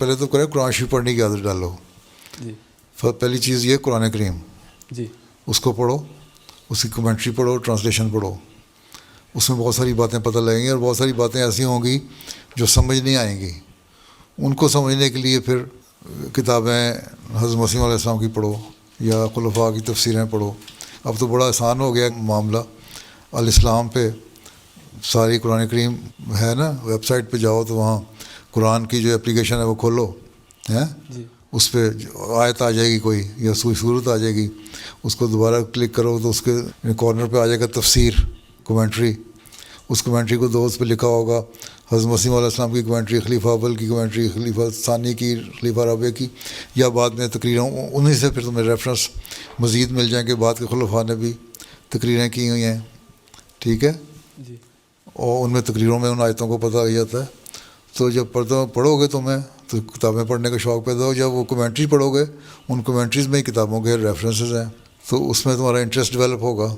پہلے تو کرے قرآن شریف پڑھنے کی عادت ڈالو. جی پہلی چیز یہ قرآن کریم جی اس کو پڑھو, اس کی کمنٹری پڑھو, ٹرانسلیشن پڑھو. اس میں بہت ساری باتیں پتہ لگیں گی اور بہت ساری باتیں ایسی ہوں گی جو سمجھ نہیں آئیں گی. ان کو سمجھنے کے لیے پھر کتابیں حضرت مسیح علیہ السلام کی پڑھو یا خلفاء کی تفسیریں پڑھو. اب تو بڑا آسان ہو گیا معاملہ. الاسلام پہ ساری قرآن کریم ہے نا, ویب سائٹ پہ جاؤ تو وہاں قرآن کی جو اپلیکیشن ہے وہ کھولو ہیں, جی اس پہ آیت آ جائے گی کوئی یا صورت آ جائے گی, اس کو دوبارہ کلک کرو تو اس کے کارنر پہ آ جائے گا تفسیر, کمنٹری. اس کمنٹری کو دوست پہ لکھا ہوگا حضرت مسیح علیہ السلام کی کمنٹری, خلیفہ اول کی کمنٹری, خلیفہ ثانی کی, خلیفہ رابع کی, یا بعد میں تقریروں انہیں سے پھر تمہیں ریفرنس مزید مل جائیں کہ بعد کے خلفاء نے بھی تقریریں کی ہوئی ہیں. ٹھیک ہے, جی اور ان میں تقریروں میں ان آیتوں کو پتہ لگ جاتا ہے. تو جب پڑھو گے تمہیں تو کتابیں پڑھنے کا شوق پیدا ہو. جب وہ کمنٹری پڑھو گے, ان کمنٹریز میں ہی کتابوں کے ریفرنسز ہیں, تو اس میں تمہارا انٹرسٹ ڈیولپ ہوگا.